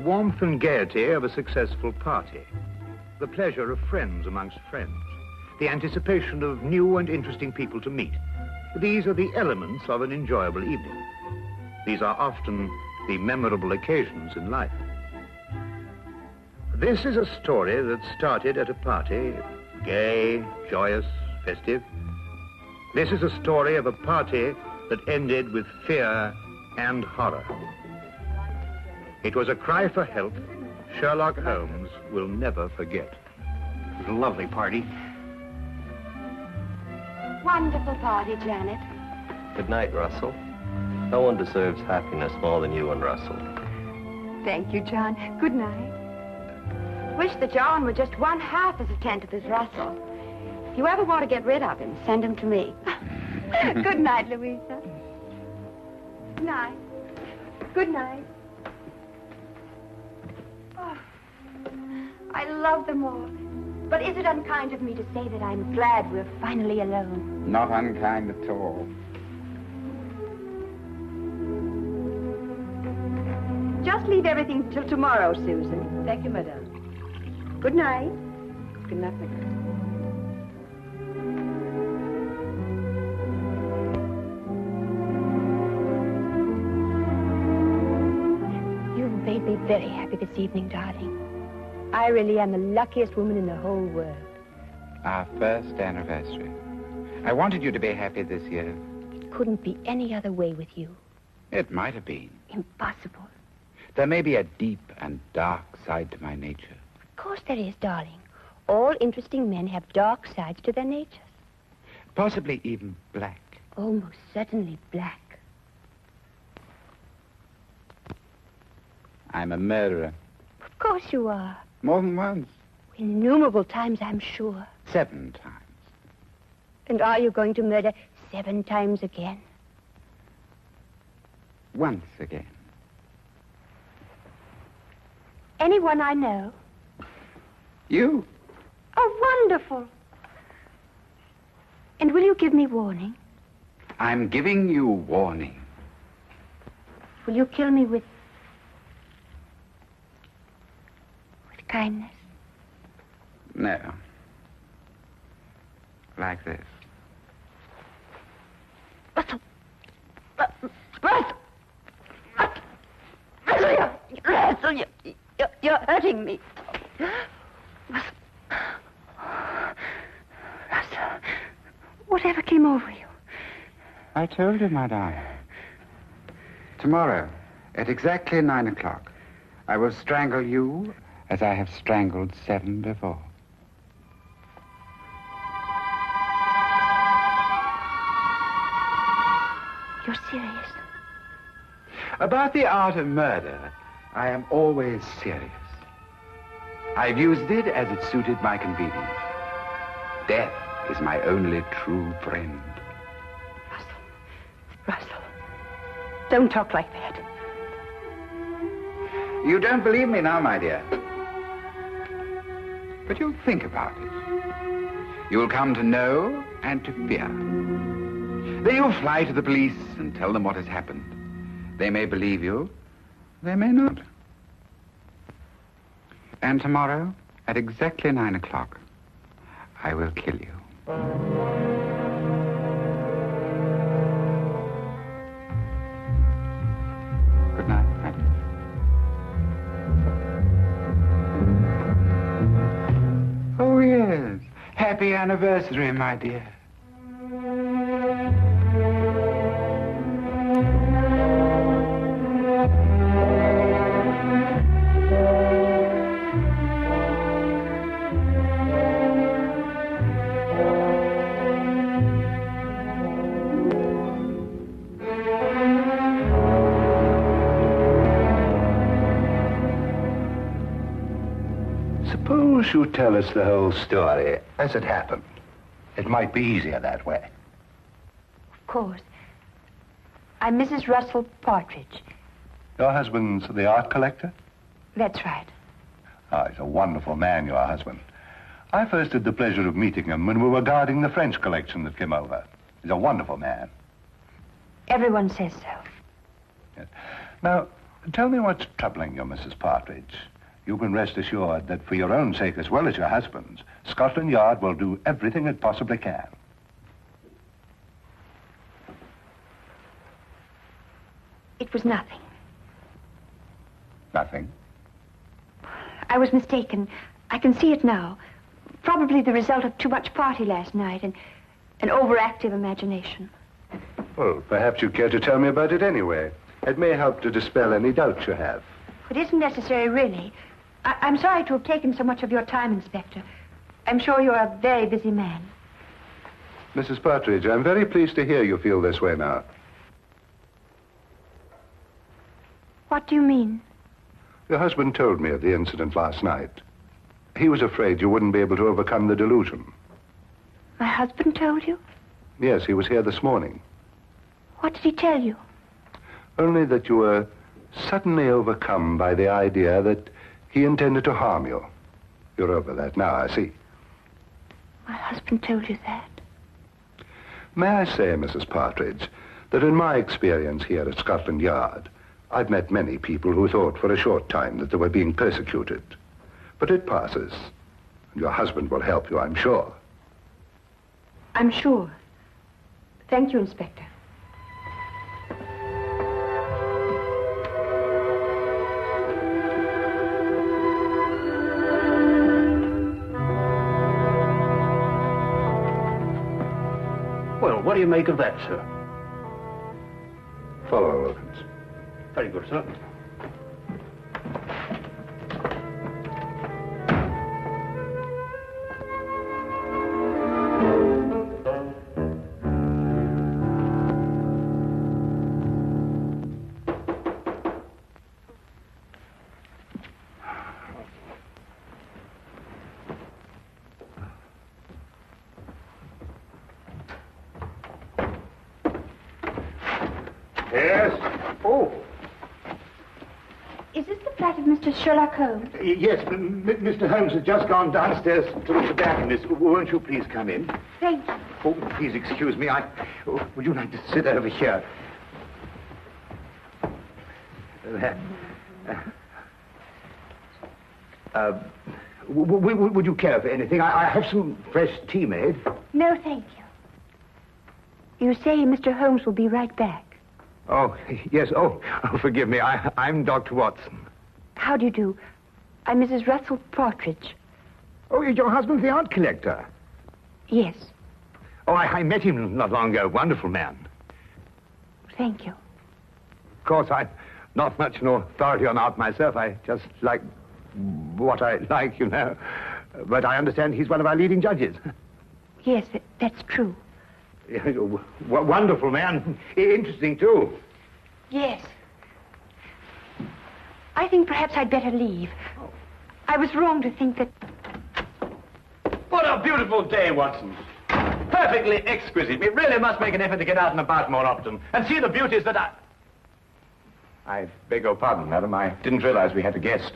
warmth and gaiety of a successful party, the pleasure of friends amongst friends, the anticipation of new and interesting people to meet. These are the elements of an enjoyable evening. These are often the memorable occasions in life. This is a story that started at a party, gay, joyous, festive. This is a story of a party that ended with fear and horror. It was a cry for help Sherlock Holmes will never forget. It was a lovely party. Wonderful party, Janet. Good night, Russell. No one deserves happiness more than you and Russell. Thank you, John. Good night. Wish that John were just one half as attentive as Russell. If you ever want to get rid of him, send him to me. Good night, Louisa. Good night. Good night. Oh, I love them all. But is it unkind of me to say that I'm glad we're finally alone? Not unkind at all. Just leave everything till tomorrow, Susan. Thank you, madame. Good night. Good night, madame. You've made me very happy this evening, darling. I really am the luckiest woman in the whole world. Our first anniversary. I wanted you to be happy this year. It couldn't be any other way with you. It might have been. Impossible. There may be a deep and dark side to my nature. Of course there is, darling. All interesting men have dark sides to their natures. Possibly even black. Almost certainly black. I'm a murderer. Of course you are. More than once. Innumerable times, I'm sure. 7 times. And are you going to murder 7 times again? Once again. Anyone I know? You? Oh, wonderful. And will you give me warning? I'm giving you warning. Will you kill me with kindness? No. Like this. Russell! Russell! Russell, you're hurting me. Russell. Russell, whatever came over you? I told you, my darling. Tomorrow, at exactly 9 o'clock, I will strangle you as I have strangled 7 before. You're serious? About the art of murder, I am always serious. I've used it as it suited my convenience. Death is my only true friend. Russell, don't talk like that. You don't believe me now, my dear. But you'll think about it. You'll come to know and to fear. Then you'll fly to the police and tell them what has happened. They may believe you, they may not. And tomorrow, at exactly 9 o'clock, I will kill you. Good night, madam. Oh, yes. Happy anniversary, my dear. Suppose you tell us the whole story as it happened. It might be easier that way. Of course. I'm Mrs. Russell Partridge. Your husband's the art collector? That's right. Oh, he's a wonderful man, your husband. I first had the pleasure of meeting him when we were guarding the French collection that came over. He's a wonderful man. Everyone says so. Yes. Now, Tell me what's troubling you, Mrs. Partridge. You can rest assured that for your own sake as well as your husband's, Scotland Yard will do everything it possibly can. It was nothing. Nothing? I was mistaken. I can see it now. Probably the result of too much party last night and an overactive imagination. Well, perhaps you care to tell me about it anyway. It may help to dispel any doubts you have. It isn't necessary, really. I'm sorry to have taken so much of your time, Inspector. I'm sure you're a very busy man. Mrs. Partridge, I'm very pleased to hear you feel this way now. What do you mean? Your husband told me of the incident last night. He was afraid you wouldn't be able to overcome the delusion. My husband told you? Yes, he was here this morning. What did he tell you? Only that you were suddenly overcome by the idea that he intended to harm you. You're over that now, I see. My husband told you that? May I say, Mrs. Partridge, that in my experience here at Scotland Yard, I've met many people who thought for a short time that they were being persecuted. But it passes. And your husband will help you, I'm sure. I'm sure. Thank you, Inspector. Well, what do you make of that, sir? Follow Wilkins. Very good, sir. Yes? Oh, Is this the flat of Mr. Sherlock Holmes? yes, Mr. Holmes has just gone downstairs to look for darkness. Won't you please come in? Thank you. Oh, please excuse me. Would you like to sit over here? There. Would you care for anything? I have some fresh tea made. No, thank you. You say Mr. Holmes will be right back. Oh, yes. Oh, forgive me. I'm Dr. Watson. How do you do? I'm Mrs. Russell Partridge. Oh, your husband's the art collector. Yes, Oh, I met him not long ago. Wonderful man. thank you. Of course, I'm not much an authority on art myself. I just like what I like, you know. But I understand he's one of our leading judges. Yes, that's true. Wonderful man. Interesting, too. Yes. I think perhaps I'd better leave. I was wrong to think that... What a beautiful day, Watson. Perfectly exquisite. We really must make an effort to get out and about more often and see the beauties that I beg your pardon, madam. I didn't realize we had a guest.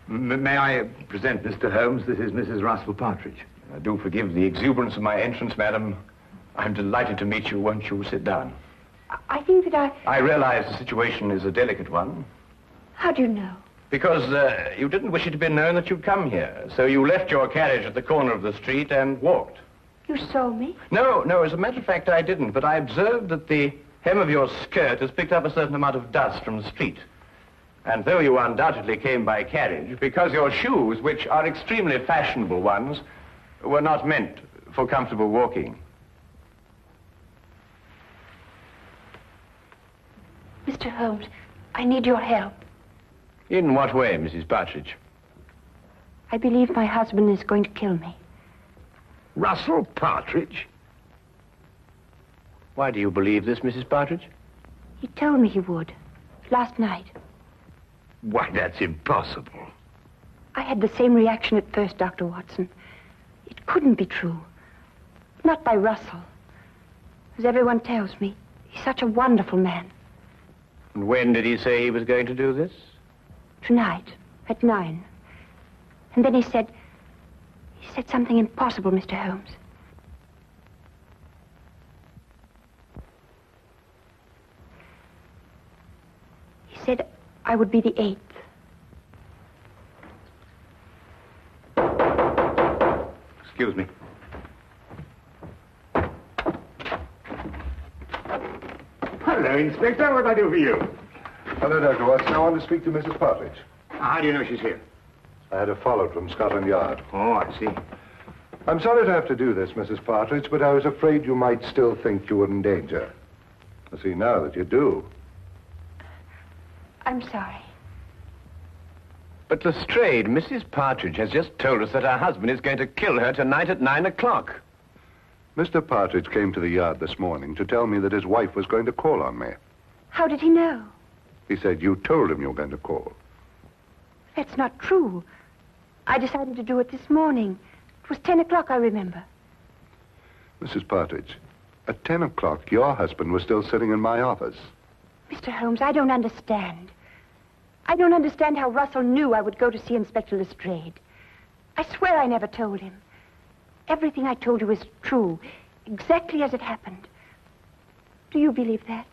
May I present Mr. Holmes? This is Mrs. Russell Partridge. Do forgive the exuberance of my entrance, madam. I'm delighted to meet you. Won't you sit down? I think that I realize the situation is a delicate one. How do you know? Because you didn't wish it to be known that you'd come here. So you left your carriage at the corner of the street and walked. You saw me? No, as a matter of fact, I didn't. But I observed that the hem of your skirt has picked up a certain amount of dust from the street. And though you undoubtedly came by carriage, because your shoes, which are extremely fashionable ones, were not meant for comfortable walking. Mr. Holmes, I need your help. In what way, Mrs. Partridge? I believe my husband is going to kill me. Russell Partridge? Why do you believe this, Mrs. Partridge? He told me he would. Last night. Why, that's impossible. I had the same reaction at first, Dr. Watson. It couldn't be true. Not by Russell. As everyone tells me, he's such a wonderful man. And when did he say he was going to do this? Tonight, at 9. And then he said something impossible, Mr. Holmes. He said, I would be the 8th. Excuse me. Hello, Inspector. What can I do for you? Hello, Dr. Watson. I want to speak to Mrs. Partridge. How do you know she's here? I had her followed from Scotland Yard. Oh, I see. I'm sorry to have to do this, Mrs. Partridge, but I was afraid you might still think you were in danger. I see now that you do. I'm sorry. But Lestrade, Mrs. Partridge has just told us that her husband is going to kill her tonight at 9 o'clock. Mr. Partridge came to the yard this morning to tell me that his wife was going to call on me. How did he know? He said you told him you were going to call. That's not true. I decided to do it this morning. It was 10 o'clock, I remember. Mrs. Partridge, at 10 o'clock, your husband was still sitting in my office. Mr. Holmes, I don't understand. I don't understand how Russell knew I would go to see Inspector Lestrade. I swear I never told him. Everything I told you is true, exactly as it happened. Do you believe that?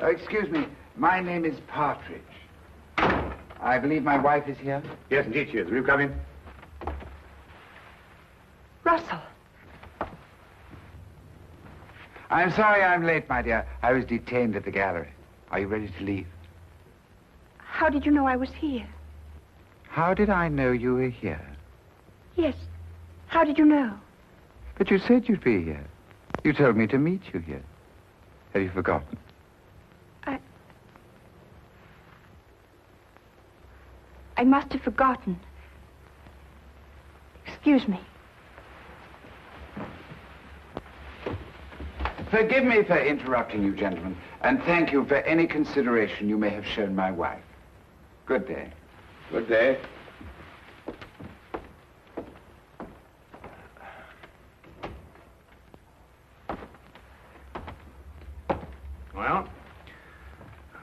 Excuse me. My name is Partridge. I believe my wife is here. Yes, indeed she is. Will you come in? Russell. I'm sorry I'm late, my dear. I was detained at the gallery. Are you ready to leave? How did you know I was here? How did I know you were here? Yes. How did you know? But you said you'd be here. You told me to meet you here. Have you forgotten? I must have forgotten. Excuse me. Forgive me for interrupting you, gentlemen, and thank you for any consideration you may have shown my wife. Good day. Good day. Well,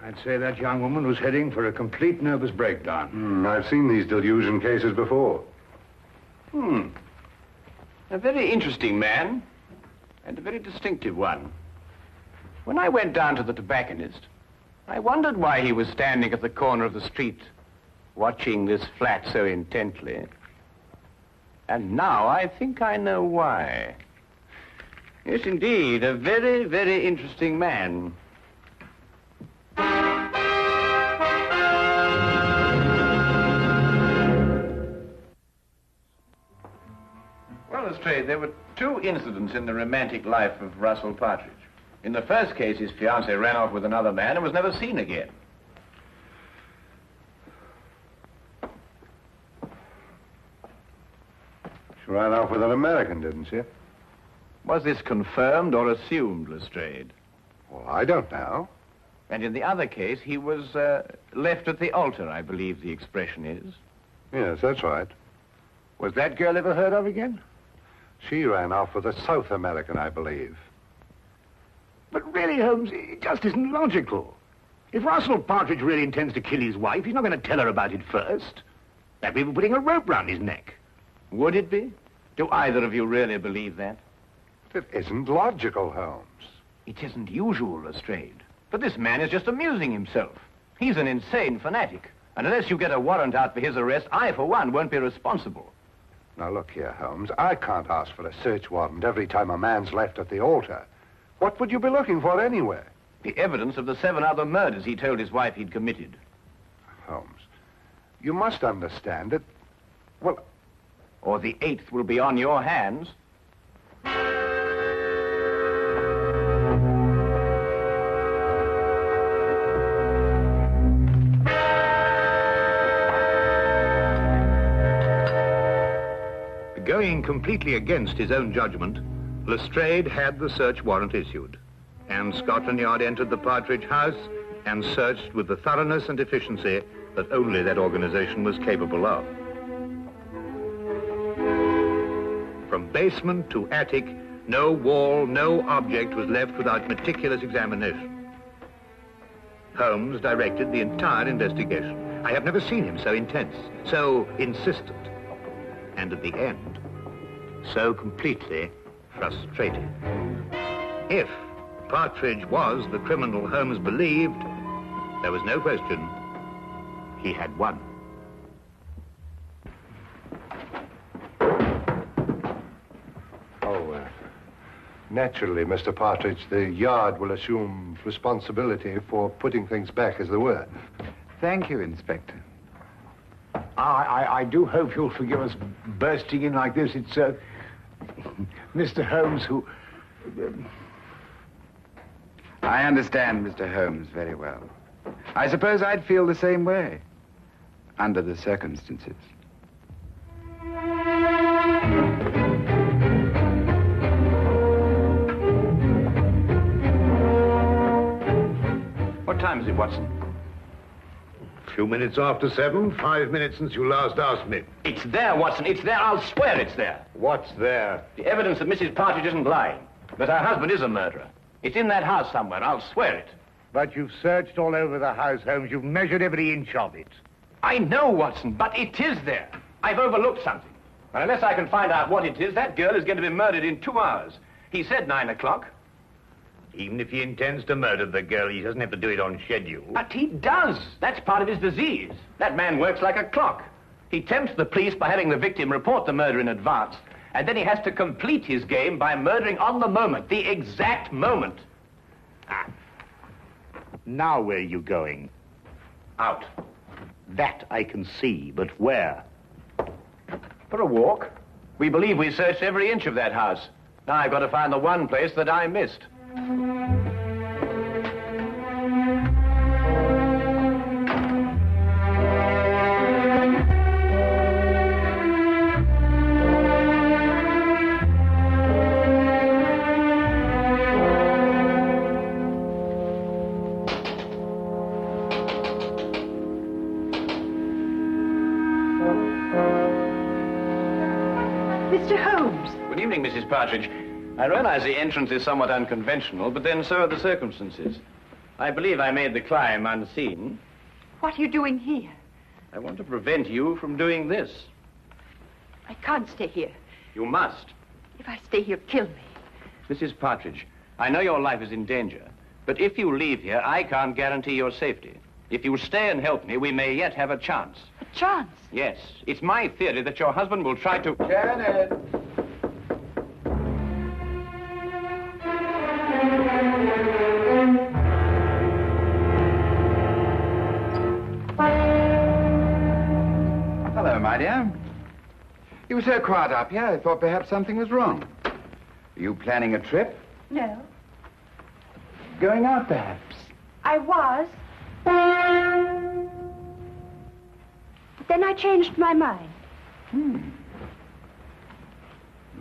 I'd say that young woman was heading for a complete nervous breakdown. I've seen these delusion cases before. A very interesting man, and a very distinctive one. When I went down to the tobacconist, I wondered why he was standing at the corner of the street, watching this flat so intently. And now I think I know why. Yes, indeed, a very, very interesting man. Well, Lestrade, there were two incidents in the romantic life of Russell Partridge. In the first case, his fiancée ran off with another man and was never seen again. She ran off with an American, didn't she? Was this confirmed or assumed, Lestrade? Well, I don't know. And in the other case, he was left at the altar, I believe the expression is. Yes, that's right. Was that girl ever heard of again? She ran off with a South American, I believe. But really, Holmes, it just isn't logical. If Russell Partridge really intends to kill his wife, he's not going to tell her about it first. That'd be putting a rope round his neck. Would it be? Do either of you really believe that? It isn't logical, Holmes. It isn't usual, Lestrade. But this man is just amusing himself. He's an insane fanatic. And unless you get a warrant out for his arrest, I, for one, won't be responsible. Now, look here, Holmes. I can't ask for a search warrant every time a man's left at the altar. What would you be looking for anyway? The evidence of the 7 other murders he told his wife he'd committed. Holmes, you must understand that... Well... Or the 8th will be on your hands. Going completely against his own judgment, Lestrade had the search warrant issued, and Scotland Yard entered the Partridge house and searched with the thoroughness and efficiency that only that organization was capable of. From basement to attic, no wall, no object was left without meticulous examination. Holmes directed the entire investigation. I have never seen him so intense, so insistent, and at the end, so completely frustrated. If Partridge was the criminal Holmes believed, there was no question he had won. Naturally, Mr. Partridge, the Yard will assume responsibility for putting things back as they were. Thank you, Inspector. I do hope you'll forgive us bursting in like this. It's Mr. Holmes who... I understand Mr. Holmes very well. I suppose I'd feel the same way, under the circumstances. What time is it, Watson? A few minutes after 7, 5 minutes since you last asked me. It's there, Watson. It's there. I'll swear it's there. What's there? The evidence that Mrs. Partridge isn't lying, that her husband is a murderer. It's in that house somewhere. I'll swear it. But you've searched all over the house, Holmes. You've measured every inch of it. I know, Watson, but it is there. I've overlooked something. And unless I can find out what it is, that girl is going to be murdered in 2 hours. He said 9 o'clock. Even if he intends to murder the girl, he doesn't have to do it on schedule. But he does. That's part of his disease. That man works like a clock. He tempts the police by having the victim report the murder in advance, and then he has to complete his game by murdering on the moment, the exact moment. Now where are you going? Out. That I can see, but where? For a walk. We believe we searched every inch of that house. Now I've got to find the one place that I missed. Mr. Holmes. Good evening, Mrs. Partridge. I realize the entrance is somewhat unconventional, but then so are the circumstances. I believe I made the climb unseen. What are you doing here? I want to prevent you from doing this. I can't stay here. You must. If I stay here, kill me. Mrs. Partridge, I know your life is in danger, but if you leave here, I can't guarantee your safety. If you stay and help me, we may yet have a chance. A chance? Yes. It's my theory that your husband will try to... Janet! Hello, my dear. You were so quiet up here, I thought perhaps something was wrong. Are you planning a trip? No. Going out, perhaps? I was. But then I changed my mind.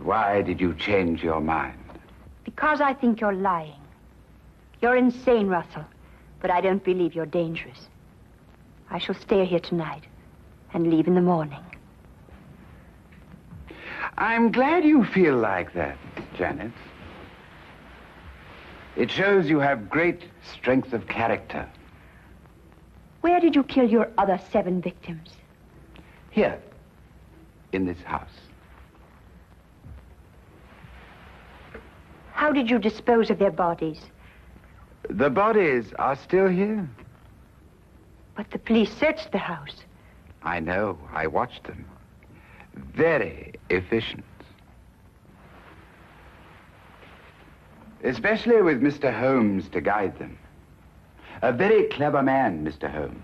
Why did you change your mind? Because I think you're lying. You're insane, Russell. But I don't believe you're dangerous. I shall stay here tonight and leave in the morning. I'm glad you feel like that, Janet. It shows you have great strength of character. Where did you kill your other 7 victims? Here, in this house. How did you dispose of their bodies? The bodies are still here. But the police searched the house. I know. I watched them. Very efficient. Especially with Mr. Holmes to guide them. A very clever man, Mr. Holmes.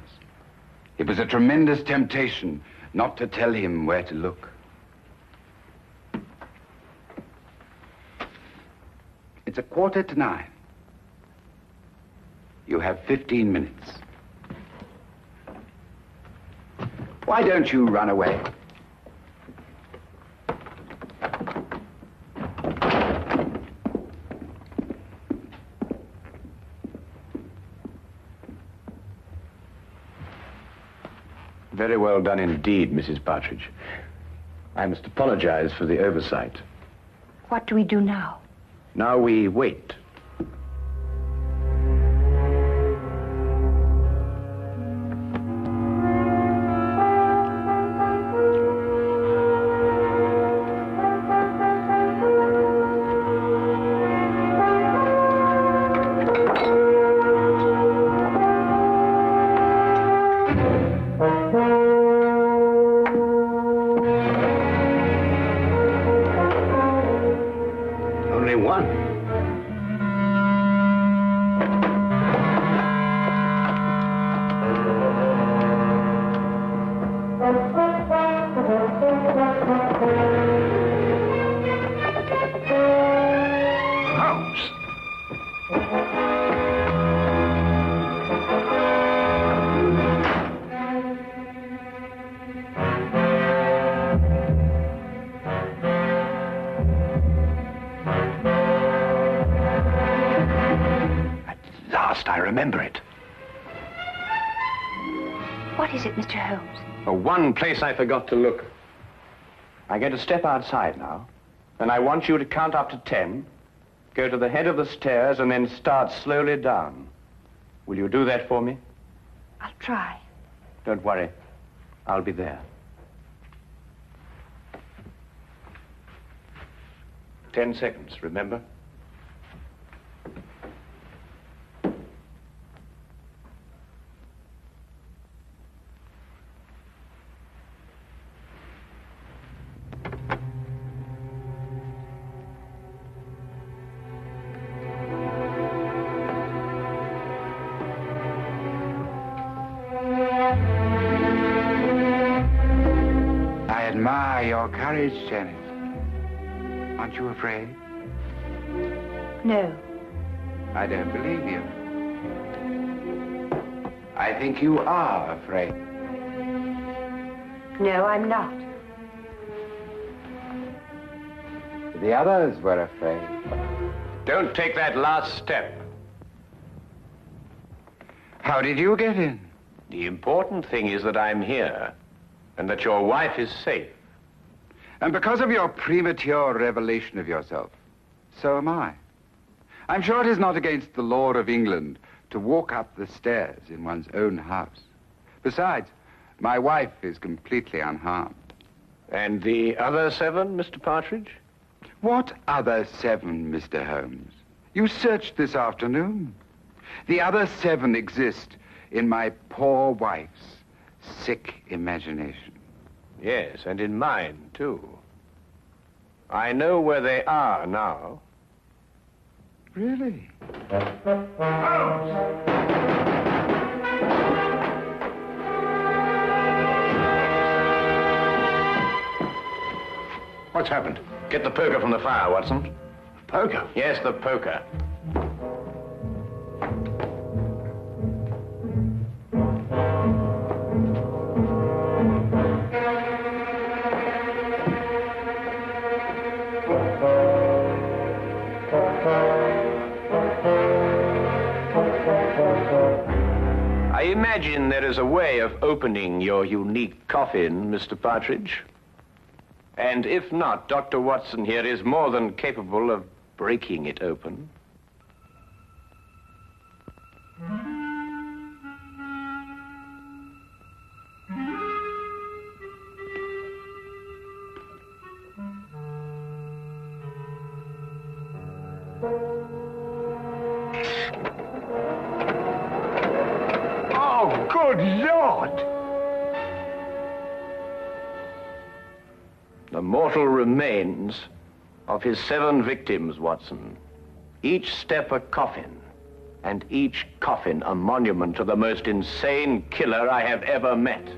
It was a tremendous temptation not to tell him where to look. It's 8:45. You have 15 minutes. Why don't you run away? Very well done indeed, Mrs. Partridge. I must apologize for the oversight. What do we do now? Now we wait. Only one. Holmes. At last I remember it. What is it, Mr. Holmes? For one place I forgot to look. I'm going to step outside now, and I want you to count up to 10, go to the head of the stairs, and then start slowly down. Will you do that for me? I'll try. Don't worry. I'll be there. 10 seconds, remember? I admire your courage, Janet. Aren't you afraid? No. I don't believe you. I think you are afraid. No, I'm not. The others were afraid. Don't take that last step. How did you get in? The important thing is that I'm here, and that your wife is safe. And because of your premature revelation of yourself, so am I. I'm sure it is not against the law of England to walk up the stairs in one's own house. Besides, my wife is completely unharmed. And the other 7, Mr. Partridge? What other 7, Mr. Holmes? You searched this afternoon. The other 7 exist in my poor wife's sick imagination. Yes, and in mine, too. I know where they are now. Really? What's happened? Get the poker from the fire, Watson. Poker? Yes, the poker. I imagine there is a way of opening your unique coffin, Mr. Partridge. And if not, Dr. Watson here is more than capable of breaking it open. Oh, good Lord! The mortal remains of his 7 victims, Watson. Each step a coffin, and each coffin a monument to the most insane killer I have ever met.